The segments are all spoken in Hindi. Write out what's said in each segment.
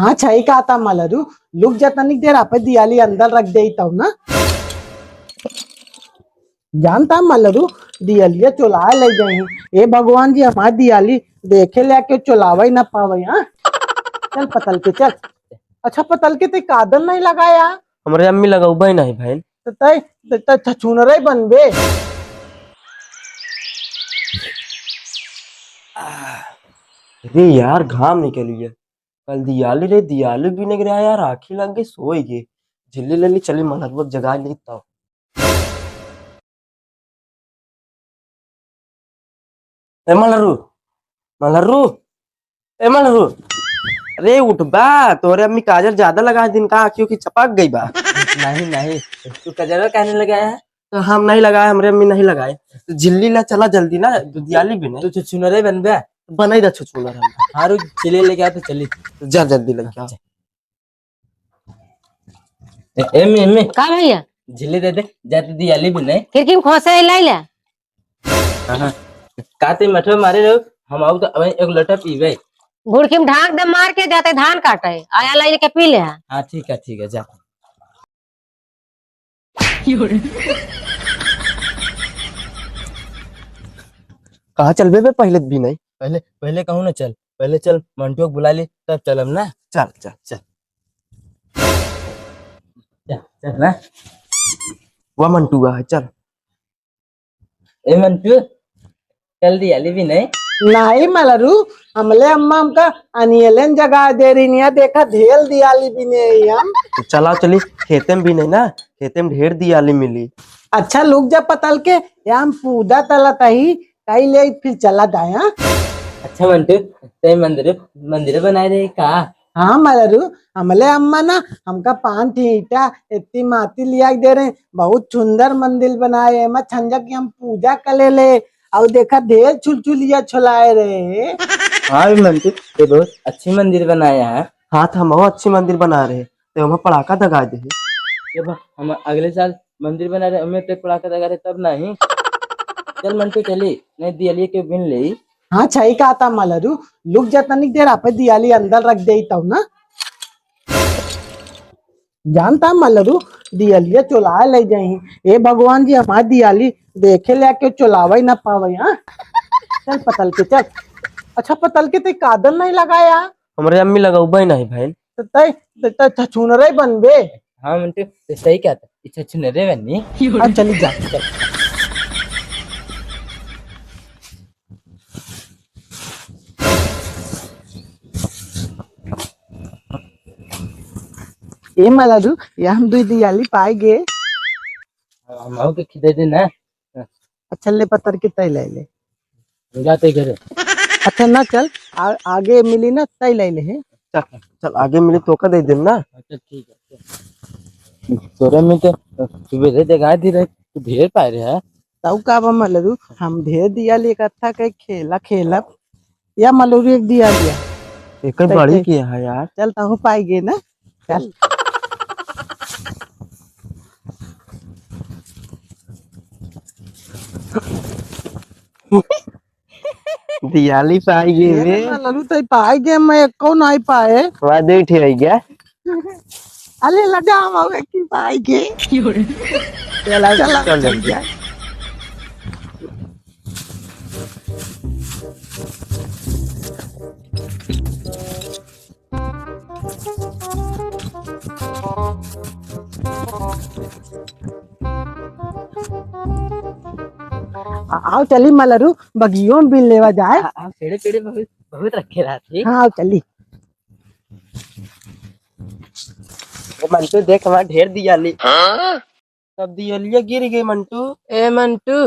हाँ सही कहा था मलरू। लुक जतनी देर आप दियाली अंदर रख दे तब ना जानता मलरू दियालिया चुला ले जाए। ए भगवान जी हमारी दियाली देखे लेके चुलावा ही ना पावे। हाँ चल पतल के चल। अच्छा पतल के ते कादर नहीं लगाया। हमारे अम्मी लगाऊ भाई नहीं भाई। तो तय छछूनरे बनबे। अरे यार घाम निकल गया। कल दियाली रे दियाली भी नहीं रहा यार, आखी लग गई सोई गए। झिल्ली ले ली चली मलरबत जगा ली तब। ए मलरू मलरू ए मलरू, अरे उठ बा। तोरे अम्मी काजल ज्यादा लगा दिन का आँखियों की चपक गई बा। नहीं नहीं, तू कजरा कहने लगा है। तो हम नहीं लगाए, हमारे अम्मी नहीं लगाए। तो झिल्ली ला चला जल्दी ना, दियाली भी नहीं। तू छुनरे बन बे। बना ही दा छुछुनर हम। हारू चिले लेके आ तो चली। तो जा जल्दी लग जा। एम का भैया झिले दे दे जाती दियाली भी नहीं। खिड़की में खोसे लाइला काते मठो मारे रहो। हम आउ तो अब एक लोटा पीबे। घुड़की में ढाक दे मार के जाते धान काटे आया लाई के पी ले। हाँ ठीक है जा। कहाँ चल बे पहले भी नहीं। पहले पहले कहूँ ना चल, पहले चल मंटू को बुला ली तब चलम ना। चल चल चल चल ना। वह मंटूआ है चल। ए मंटू कल दियाली भी नहीं। नहीं मलरू हमले अम्मा हमका अनियलन जगा दे रही नहीं देखा ढेल दियाली भी नहीं हम। तो चला चली खेते में भी नहीं ना, खेते में ढेर दियाली मिली। अच्छा लुक जा पतल के या हम पूजा तला तही कई ले फिर चला दाया। अच्छा मंटू ते मंदिर बनाए रहे का। हाँ मलरू हमले अम्मा ना हमका 5 ईटा इतनी माटी लिया दे रहे। बहुत सुंदर मंदिर बनाए मैं छंजा की हम पूजा कर ले और देखा ढेर चुलचुलिया छुलाए रहे। हाँ मंटू ये बहुत अच्छी मंदिर बनाया है। हाँ तो हम अच्छी मंदिर बना रहे तो हम पड़ाका दगा दे। ये हम अगले साल मंदिर बना रहे, हमें तो पड़ाका दगा रहे तब नहीं। चल मंटू चली नहीं दियाली के बिन ले। हाँ सही कहा था मलरू। लुक जतनी देर आप दियाली अंदर रख दे तब ना जानता मलरू दियालिया चुला ले जाए। ए भगवान जी हमारी दियाली देखे लेके चुलावा ही ना पावे। हाँ चल पतल के चल। अच्छा पतल के ते कादर नहीं लगाया। हमारे अम्मी लगाऊ भाई नहीं भाई। तो तय छछूनरे बनबे। हाँ मंटू तो सही क्या था, इच्छा छुनरे बनी। हाँ चली जा चल। ए मलरू ये हम 2 दियाली पाए गे। हम आओ के खिदे दे ना। अच्छा ले पत्थर के तय ले ले। जाते घरे। अच्छा ना चल आगे मिली ना तय ले ले। चल चल आगे मिले तो का दे देना। अच्छा ठीक है। तोरे में तो सुबह जगह दी रहे तू ढेर पाए रहे है। तब का मलरू हम ढेर दियाली इकट्ठा कई खेला या मलरू एक दिया दिया। एक बड़ी किया है यार। चल तहु पाई गे ना चल। दियाली पाई गए रे। मलरू तो पाई गे मैं एको नहीं पाए। वह देख ठे गया। अरे लगा हम की पाई गे। चल जल्दी। आओ चली मलरू बगियों में बिल लेवा जाए। पेड़े पेड़े बहुत बहुत रखे रहते। हाँ आओ चली। मंटू देख हमारा ढेर दियाली। सब दियालिया गिर गई मंटू। ए मंटू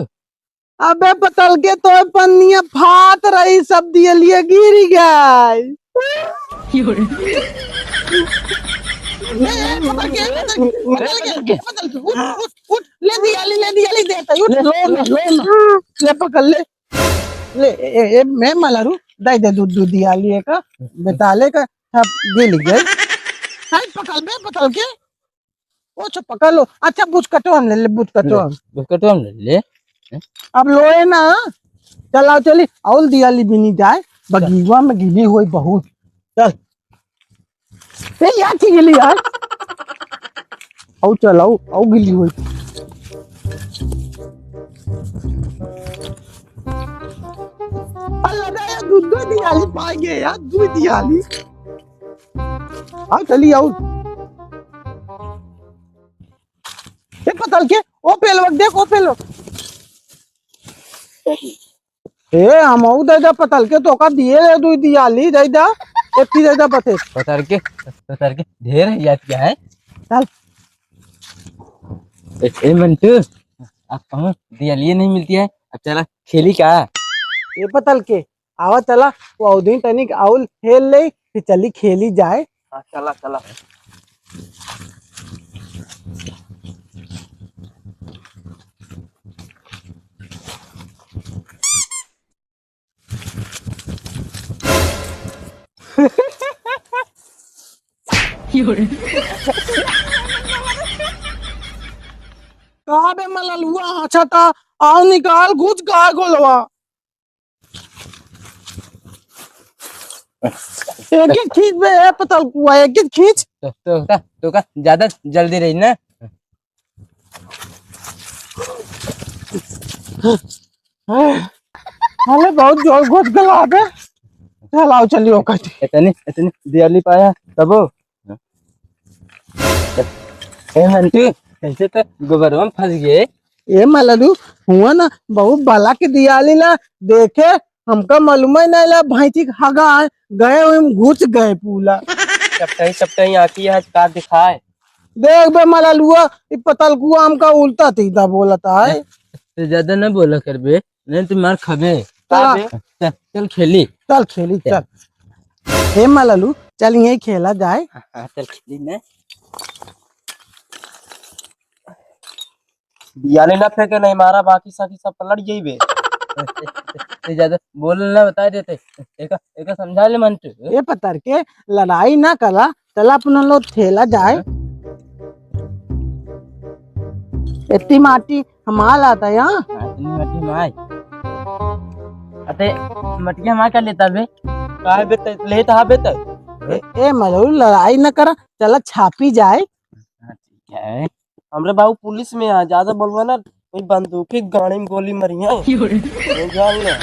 अबे पतल के तो पन्निया फाट रही सब दियालिया गिर गई। उठ ले दियाली देता ले पकड़ ले मैं मलरू दे दूध दियाली का बेताले का सब गिर गए। पकड़ के वो तो पकड़ लो। अच्छा बुझ कटो हम ले बुझ कटो हम ले। अब लोए ना चलाओ चली और दियाली भी नहीं जाए बगीवा में गिली हुई बहुत। चल ए यार की गिली यार आओ चल आओ आओ गिली हुई अल्लाह दा यार दूध दियाली पा गए यार दूध दियाली आओ चली आओ ए पतल के ओ पेलवक देख ओ पेलवक ए हम आऊ दे पतल के तो का दिए दे दूध दियाली दे दा एत्ती दे दा पते पतर के ढेर है याद क्या है। चल ए मंटू अब कहूँ दियाली नहीं मिलती है, अब चला खेली क्या। ये पतल के आवा चला वो दिन तनिक आउल खेल ले फिर चली खेली जाए। हाँ चला चला। कहा बे मलल हुआ अच्छा था आओ निकाल घुस का गोलवा एक एक खींच बे ए पतल कुआ एक एक खींच तो का ज्यादा जल्दी रही ना। अरे बहुत जोर घुस गला बे चल आओ चलियो कट इतनी दियाली पाया तब ए मंटू कैसे तो गोबरवा में फंस गए। ए मललू हुआ ना बहुत बाला के दियाली ला देखे हमका मालूम ही नहीं ला भाईची हगा गए हुए घुस गए पूला चपटाई आकी है कार दिखाए। देख बे मललुआ ये पतल कुआ हमका उल्टा सीधा बोलता है। तो ज्यादा न बोला कर बे नहीं तो मार खबे। चल खेली चल खेली चल हे मललू चल यही खेला जाए। हाँ चल खेली ना। दियाली ना फेंके नहीं मारा बाकी साकी सब पलट गई बे। ज्यादा बोलना बता देते एक समझा ले मंटू। ये पतर के लड़ाई ना करा चल अपना लोग खेला जाए। इतनी माटी हमाल आता है यहाँ मटी माय अते मटिया मार कर लेता बे काहे बे ले ता बे त ए मललू लड़ाई ना करा चला छापी जाए। ठीक है हमरे बाबू पुलिस में आ ज्यादा बोलवा ना कोई बंदूक की गाड़ी में गोली मरी है नहीं जान ले।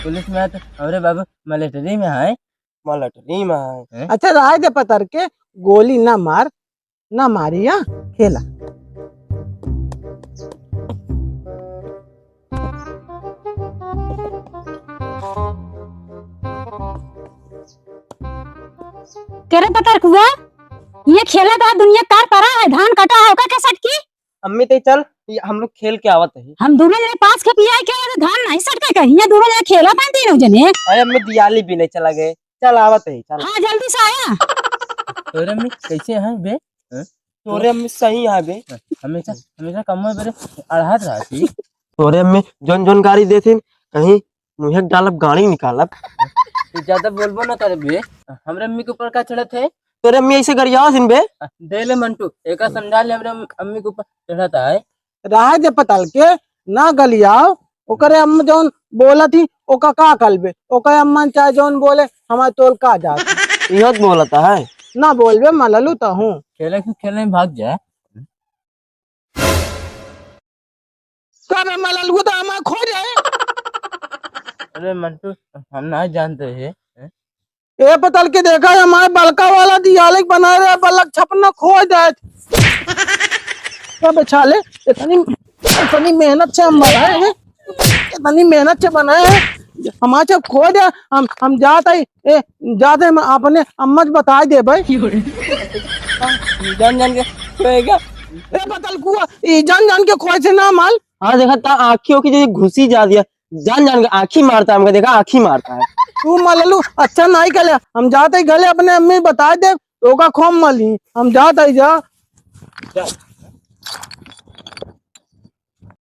पुलिस में तो हमरे बाबू मिलिट्री में है। मलटरी में है। अच्छा राय दे पतर के गोली ना मार ना मारी यहाँ खेला। करे पतर कुआ ये खेला था दुनिया तार परा है धान कटा है ओका कैसे की अम्मी ते चल हम लोग खेल के आवत है। हम दोनों जने पास के पिया के धान नहीं सटके कहीं ये दोनों जने खेला पाए तीनों जने। अरे अम्मी दियाली भी नहीं चला गए चल आवत है चल। हाँ जल्दी से आया। तोरे अम्मी कैसे हैं बे। तोरे अम्मी सही है बे हमेशा हमेशा कम में बरे अड़हत रहती। तोरे अम्मी जोन जोन गाड़ी देथिन कहीं मुझे डालब गाड़ी निकालब। तू ज्यादा बोलबो ना करे बे हमरे अम्मी के ऊपर का चढ़त है। तोरे अम्मी ऐसे गरिया सिन बे दे ले मंटू एक समझा ले हमरे अम्मी के ऊपर चढ़ता है। राय दे पतल के ना गलियाओ ओकरे अम्मा जौन बोला थी ओका का कलबे ओका अम्मा चाहे जौन बोले हमारे तोल का जाते इहत बोलता है ना बोलबे मललू तो हूँ खेलने में भाग जाए। कब मललू तो हमारा खो जाए। अरे मंटू हम ना जानते हैं। ए पतल के देखा है हमारे बलका वाला दियाले बना रहे बलक छपना खो जाए। क्या बेचाले इतनी मेहनत से हम बनाए हैं इतनी मेहनत से बनाए हैं हमारे जब खो जाए हम जाते हम अपने अम्मा बता दे भाई। जान जान के खोएगा। ए पतल कुआ जान जान के खोए से ना माल। हाँ देखा ता आँखियों की जो घुसी जा दिया जान जान के आँखी मारता है हमको देखा आँखी मारता है। तू मललू अच्छा नहीं गले हम जाते गले अपने अम्मी बता दे तो का खोम मली हम जाते जा।